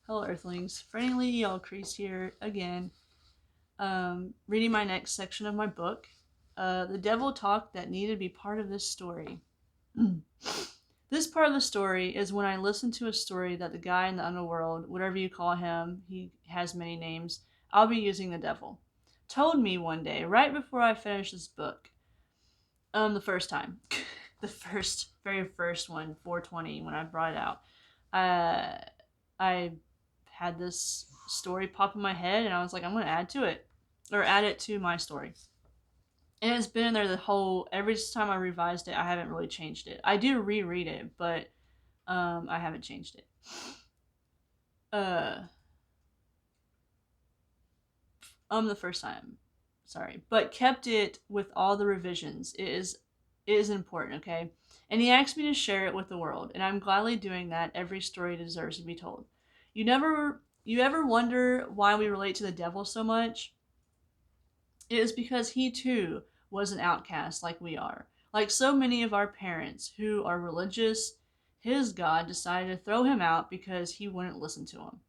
Hello, Earthlings. Friendly y'all Crease here again. Reading my next section of my book, The Devil Talk That Needed to Be Part of This Story. This part of the story is when I listen to a story that the guy in the underworld, whatever you call him, he has many names, I'll be using the devil, told me one day, right before I finished this book. The first time. Very first one, 420, when I brought it out. I had this story pop in my head, and I was like, I'm going to add to it, or add it to my story. And it's been in there every time I revised it, I haven't really changed it. I do reread it, but I haven't changed it. Uh, the first time, sorry, but kept it with all the revisions. It is important, okay? And he asked me to share it with the world, and I'm gladly doing that. Every story deserves to be told. You ever wonder why we relate to the devil so much? It is because he too was an outcast like we are. Like so many of our parents who are religious, his God decided to throw him out because he wouldn't listen to him.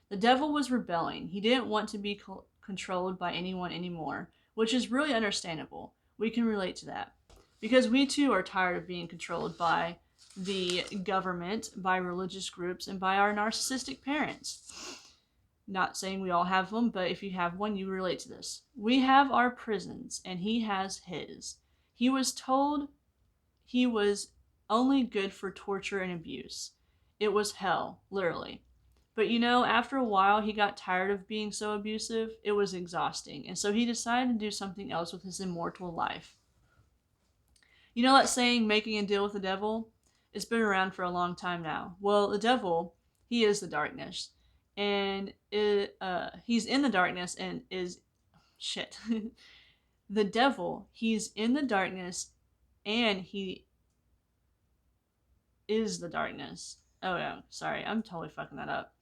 The devil was rebelling. He didn't want to be controlled by anyone anymore, which is really understandable. We can relate to that. Because we too are tired of being controlled by the government, by religious groups, and by our narcissistic parents. Not saying we all have them, but if you have one, you relate to this. We have our prisons, and he has his. He was told he was only good for torture and abuse. It was hell, literally. But after a while, he got tired of being so abusive. It was exhausting, and so he decided to do something else with his immortal life. You know that saying, making a deal with the devil? It's been around for a long time now. Well, the devil, he is the darkness. And he's in the darkness and is. Shit. The devil, he's in the darkness and he is the darkness. Oh no, sorry, I'm totally fucking that up.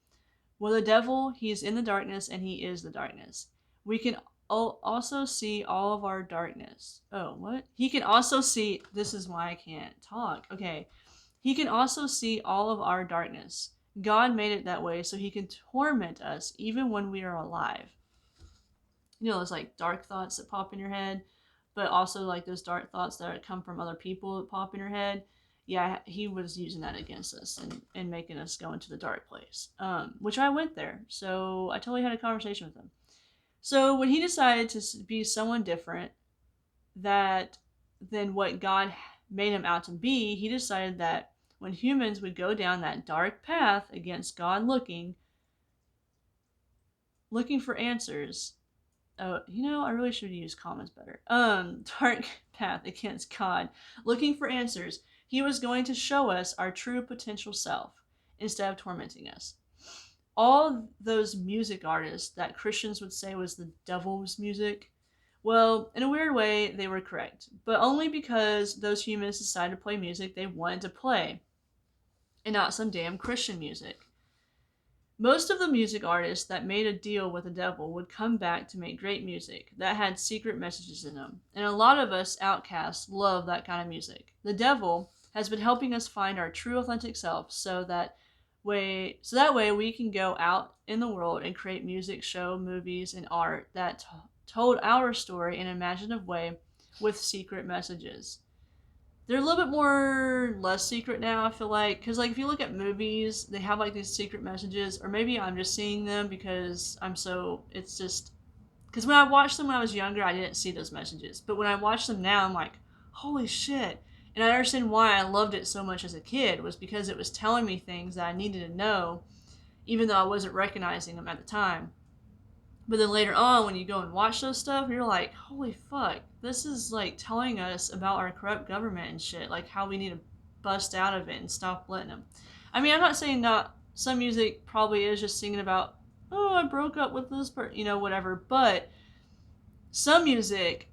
Well, the devil, he's in the darkness and he is the darkness. We can also see all of our darkness. Oh, what? He can also see. This is why I can't talk. Okay. He can also see all of our darkness. God made it that way so he can torment us even when we are alive. Those like dark thoughts that pop in your head, but also like those dark thoughts that come from other people that pop in your head. Yeah, he was using that against us and making us go into the dark place, which I went there. So I totally had a conversation with him. So when he decided to be someone different that than what God made him out to be, he decided that when humans would go down that dark path against God looking for answers. Oh, I really should use commas better. Dark path against God, looking for answers. He was going to show us our true potential self instead of tormenting us. All those music artists that Christians would say was the devil's music, well, in a weird way, they were correct, but only because those humans decided to play music they wanted to play, and not some damn Christian music. Most of the music artists that made a deal with the devil would come back to make great music that had secret messages in them, and a lot of us outcasts love that kind of music. The devil has been helping us find our true authentic self so that way we can go out in the world and create music, show, movies, and art that told our story in an imaginative way with secret messages. They're a little bit more less secret now, I feel like, because like if you look at movies, they have like these secret messages, or maybe I'm just seeing them because it's just because when I watched them when I was younger, I didn't see those messages, but when I watch them now, I'm like, holy shit. And I understand why I loved it so much as a kid, was because it was telling me things that I needed to know, even though I wasn't recognizing them at the time. But then later on, when you go and watch those stuff, you're like, holy fuck, this is like telling us about our corrupt government and shit, like how we need to bust out of it and stop letting them. I mean, I'm not saying not some music probably is just singing about, oh, I broke up with this person, whatever, but some music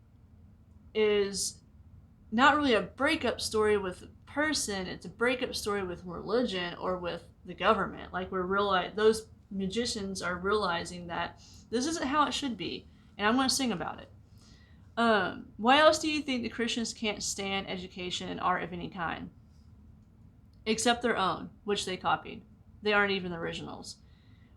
is not really a breakup story with a person, it's a breakup story with religion or with the government. Like those magicians are realizing that this isn't how it should be, and I'm going to sing about it. Why else do you think the Christians can't stand education and art of any kind? Except their own, which they copied. They aren't even the originals.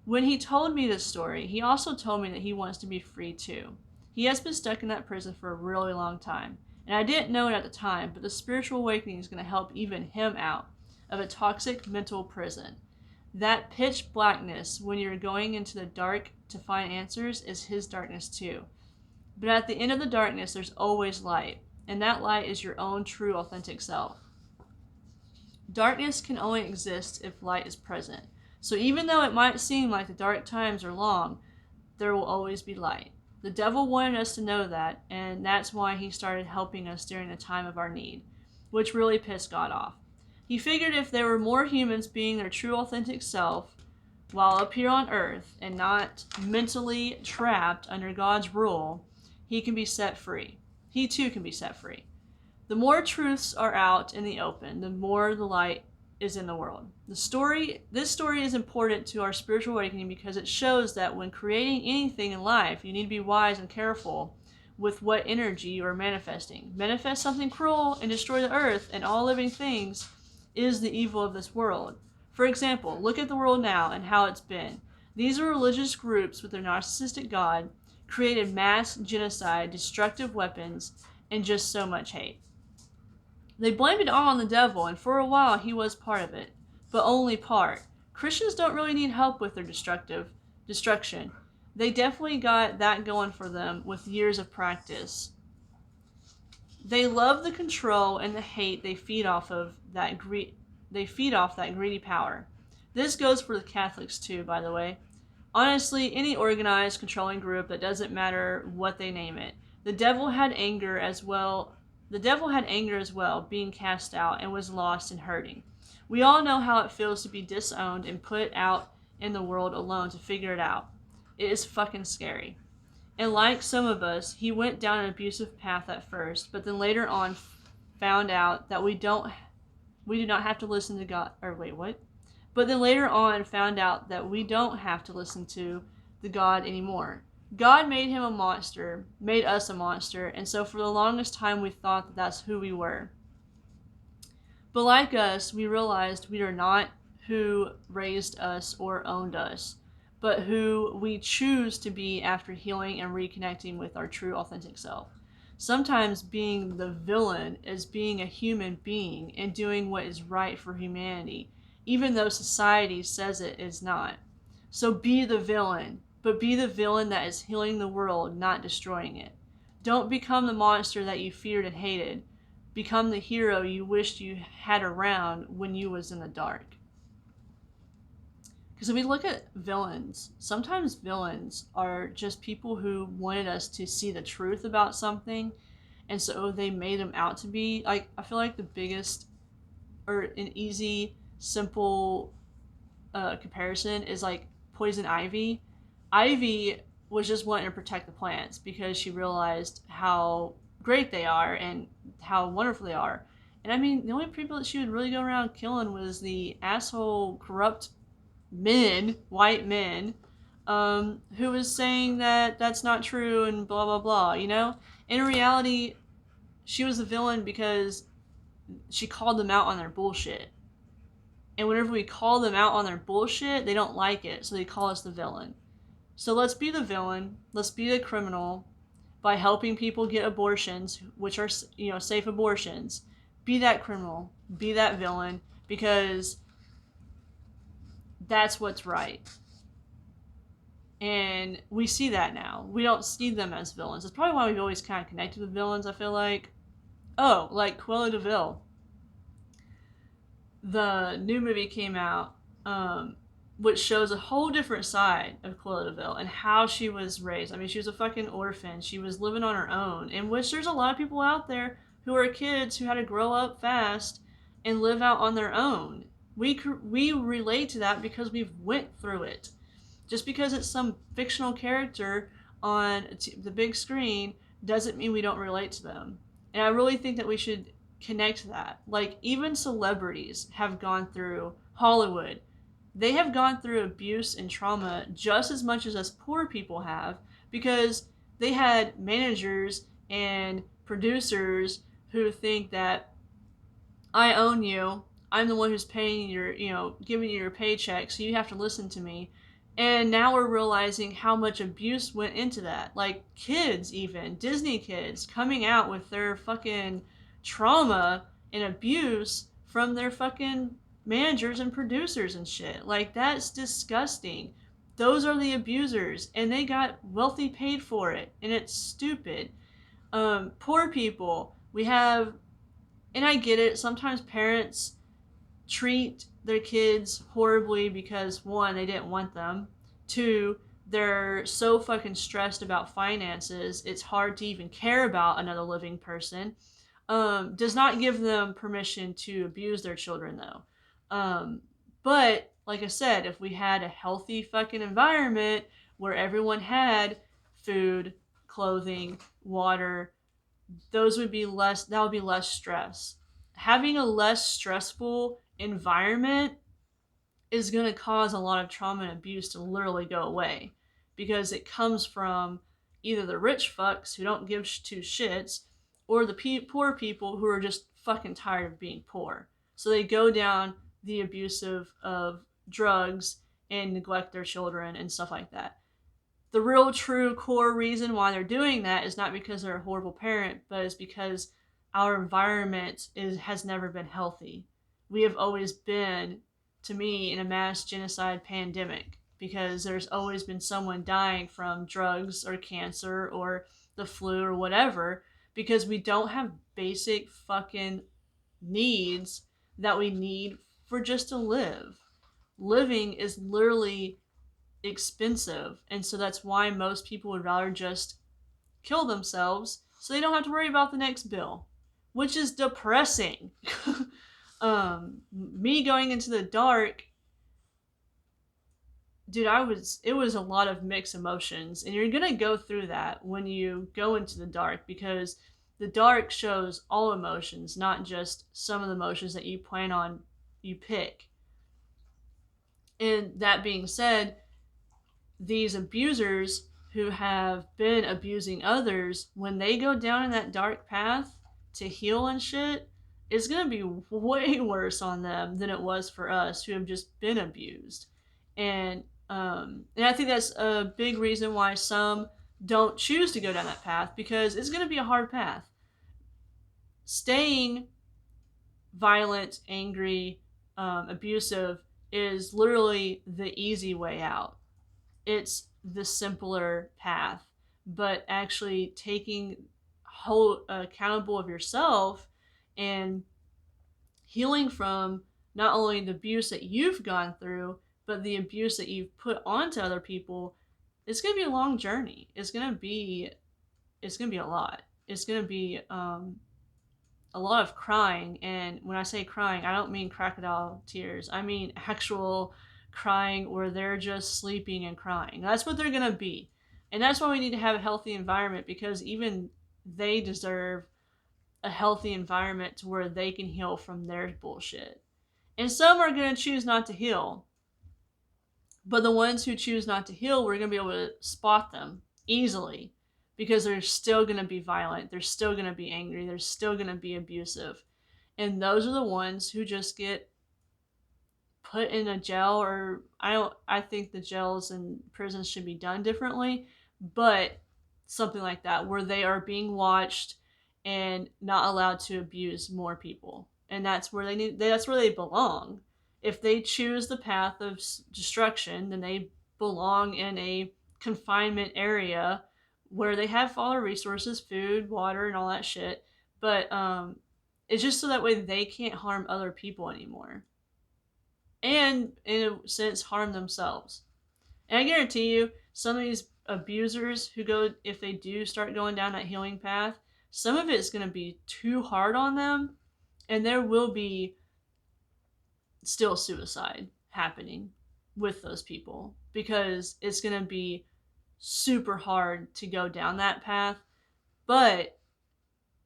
When he told me this story, he also told me that he wants to be free too. He has been stuck in that prison for a really long time, and I didn't know it at the time, but the spiritual awakening is going to help even him out of a toxic mental prison. That pitch blackness when you're going into the dark to find answers is his darkness too. But at the end of the darkness, there's always light, and that light is your own true, authentic self. Darkness can only exist if light is present. So even though it might seem like the dark times are long, there will always be light. The devil wanted us to know that, and that's why he started helping us during the time of our need, which really pissed God off. He figured if there were more humans being their true authentic self while up here on earth and not mentally trapped under God's rule, he can be set free. He too can be set free. The more truths are out in the open, the more the light is in the world. This story is important to our spiritual awakening because it shows that when creating anything in life, you need to be wise and careful with what energy you are manifesting. Manifest something cruel and destroy the earth and all living things is the evil of this world. For example, look at the world now and how it's been. These are religious groups with their narcissistic God created mass genocide, destructive weapons, and just so much hate. They blamed it all on the devil, and for a while he was part of it, but only part. Christians don't really need help with their destruction. They definitely got that going for them with years of practice. They love the control and the hate they feed off that greedy power. This goes for the Catholics too, by the way. Honestly, any organized, controlling group that doesn't matter what they name it. The devil had anger as well, being cast out and was lost and hurting. We all know how it feels to be disowned and put out in the world alone to figure it out. It is fucking scary. And like some of us, he went down an abusive path at first, but then later on found out that we do not have to listen to God. Or wait, what? But then later on found out that we don't have to listen to the God anymore. God made him a monster, made us a monster, and so for the longest time we thought that that's who we were. But like us, we realized we are not who raised us or owned us, but who we choose to be after healing and reconnecting with our true authentic self. Sometimes being the villain is being a human being and doing what is right for humanity, even though society says it is not. So be the villain, but be the villain that is healing the world, not destroying it. Don't become the monster that you feared and hated. Become the hero you wished you had around when you was in the dark. Because if we look at villains, sometimes villains are just people who wanted us to see the truth about something, and so they made them out to be, like, I feel like the biggest, or an easy, simple comparison is like poison ivy. Ivy was just wanting to protect the plants because she realized how great they are and how wonderful they are. And I mean, the only people that she would really go around killing was the asshole, corrupt men, white men, who was saying that that's not true and blah, blah, blah, you know? In reality, she was the villain because she called them out on their bullshit. And whenever we call them out on their bullshit, they don't like it, so they call us the villain. So let's be the villain, let's be the criminal by helping people get abortions, which are, safe abortions. Be that criminal, be that villain, because that's what's right. And we see that now. We don't see them as villains. That's probably why we've always kind of connected with villains, I feel like. Oh, like Cruella de Vil. The new movie came out, which shows a whole different side of Cruella de Vil and how she was raised. I mean, she was a fucking orphan. She was living on her own, in which there's a lot of people out there who are kids who had to grow up fast and live out on their own. We relate to that because we've went through it. Just because it's some fictional character on the big screen doesn't mean we don't relate to them. And I really think that we should connect that. Like, even celebrities have gone through, Hollywood, they have gone through abuse and trauma just as much as us poor people have, because they had managers and producers who think that I own you, I'm the one who's paying your, giving you your paycheck, so you have to listen to me. And now we're realizing how much abuse went into that. Like kids, even Disney kids, coming out with their fucking trauma and abuse from their fucking managers and producers and shit. Like, that's disgusting. Those are the abusers, and they got wealthy paid for it, and it's stupid. Poor people, we have, and I get it, sometimes parents treat their kids horribly because, one, they didn't want them, two, they're so fucking stressed about finances it's hard to even care about another living person. Does not give them permission to abuse their children, though. But like I said, if we had a healthy fucking environment where everyone had food, clothing, water, those would be less, that would be less stress. Having a less stressful environment is going to cause a lot of trauma and abuse to literally go away, because it comes from either the rich fucks who don't give two shits, or the poor people who are just fucking tired of being poor. So they go down the abusive of drugs and neglect their children and stuff like that. The real true core reason why they're doing that is not because they're a horrible parent, but it's because our environment has never been healthy. We have always been, to me, in a mass genocide pandemic, because there's always been someone dying from drugs or cancer or the flu or whatever, because we don't have basic fucking needs that we need for just to live. Living is literally expensive, and so that's why most people would rather just kill themselves so they don't have to worry about the next bill, which is depressing. Me going into the dark, dude, it was a lot of mixed emotions, and you're gonna go through that when you go into the dark, because the dark shows all emotions, not just some of the emotions that you plan on you pick. And that being said, these abusers who have been abusing others, when they go down in that dark path to heal and shit, it's gonna be way worse on them than it was for us who have just been abused. And I think that's a big reason why some don't choose to go down that path, because it's gonna be a hard path. Staying violent, angry, abusive is literally the easy way out. It's the simpler path. But actually taking whole accountable of yourself and healing from not only the abuse that you've gone through, but the abuse that you've put onto other people, it's gonna be a long journey. It's gonna be a lot. It's gonna be a lot of crying. And when I say crying, I don't mean crocodile tears. I mean actual crying where they're just sleeping and crying. That's what they're going to be. And that's why we need to have a healthy environment, because even they deserve a healthy environment to where they can heal from their bullshit. And some are going to choose not to heal. But the ones who choose not to heal, we're going to be able to spot them easily, because they're still going to be violent. They're still going to be angry. They're still going to be abusive. And those are the ones who just get put in a jail, or I think the jails and prisons should be done differently, but something like that where they are being watched and not allowed to abuse more people. And that's where they belong. If they choose the path of destruction, then they belong in a confinement area where they have all their resources, food, water, and all that shit. But it's just so that way they can't harm other people anymore, and in a sense harm themselves. And I guarantee you, some of these abusers who go, if they do start going down that healing path, some of it is going to be too hard on them, and there will be still suicide happening with those people, because it's going to be super hard to go down that path. But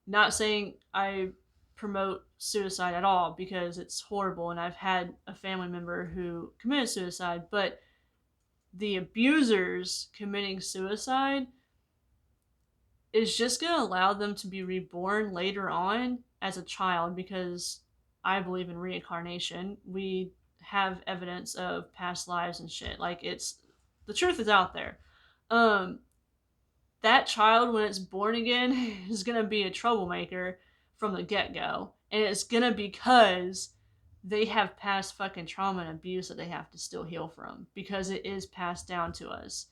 not saying I promote suicide at all, because it's horrible and I've had a family member who committed suicide, but the abusers committing suicide is just going to allow them to be reborn later on as a child, because I believe in reincarnation. We have evidence of past lives and shit. Like, it's The truth is out there. Um, that child, when it's born again, is gonna be a troublemaker from the get go, and it's gonna because they have past fucking trauma and abuse that they have to still heal from because it is passed down to us.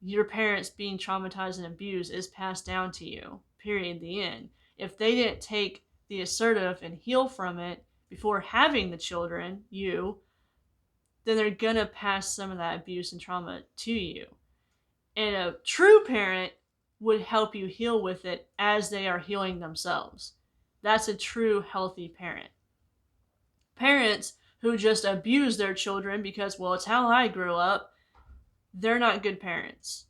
Your parents being traumatized and abused is passed down to you. Period. The end. If they didn't take the assertive and heal from it before having the children, then they're gonna pass some of that abuse and trauma to you. And a true parent would help you heal with it as they are healing themselves. That's a true healthy parent. Parents who just abuse their children because, well, it's how I grew up, they're not good parents.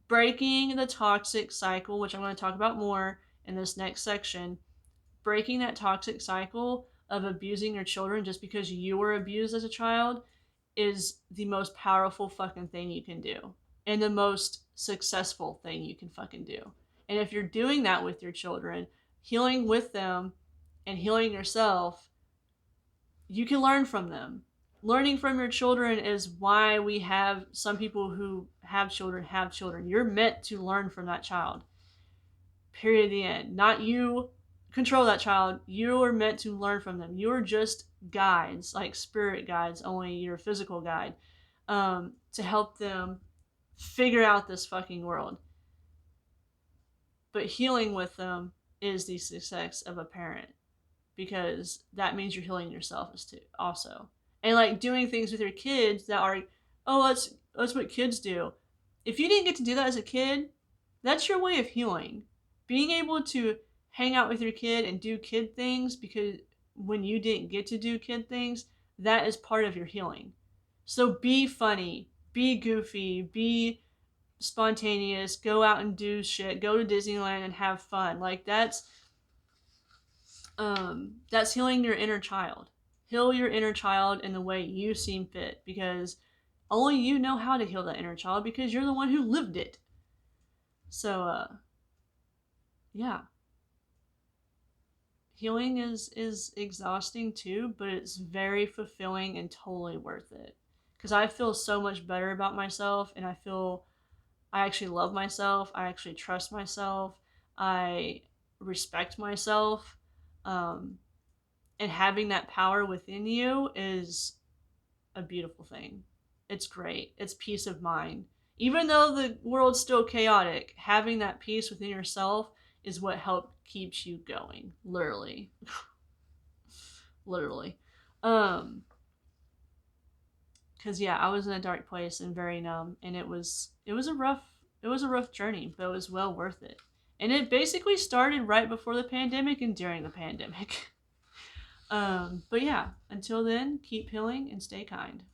Breaking the toxic cycle, which I'm going to talk about more in this next section, breaking that toxic cycle of abusing your children just because you were abused as a child is the most powerful fucking thing you can do and the most successful thing you can fucking do. And if you're doing that with your children, healing with them and healing yourself, you can learn from them. Learning from your children is why we have some people who have children. You're meant to learn from that child. Period. The end. Not you control that child. You are meant to learn from them. You're just guides, like spirit guides, only your physical guide, to help them figure out this fucking world. But healing with them is the success of a parent because that means you're healing yourself too, also. And like doing things with your kids that are, oh, that's what kids do. If you didn't get to do that as a kid, that's your way of healing. Being able to hang out with your kid and do kid things because when you didn't get to do kid things, that is part of your healing. So be funny, be goofy, be spontaneous, go out and do shit, go to Disneyland and have fun. Like that's healing your inner child. Heal your inner child in the way you seem fit because only you know how to heal that inner child because you're the one who lived it. So yeah. Healing is exhausting too, but it's very fulfilling and totally worth it. Cuz I feel so much better about myself and I actually love myself. I actually trust myself. I respect myself. Um, and having that power within you is a beautiful thing. It's great. It's peace of mind. Even though the world's still chaotic, having that peace within yourself is what helps keeps you going. Literally. Literally. Cause yeah, I was in a dark place and very numb, and it was a rough journey, but it was well worth it. And it basically started right before the pandemic and during the pandemic. But yeah, until then, keep healing and stay kind.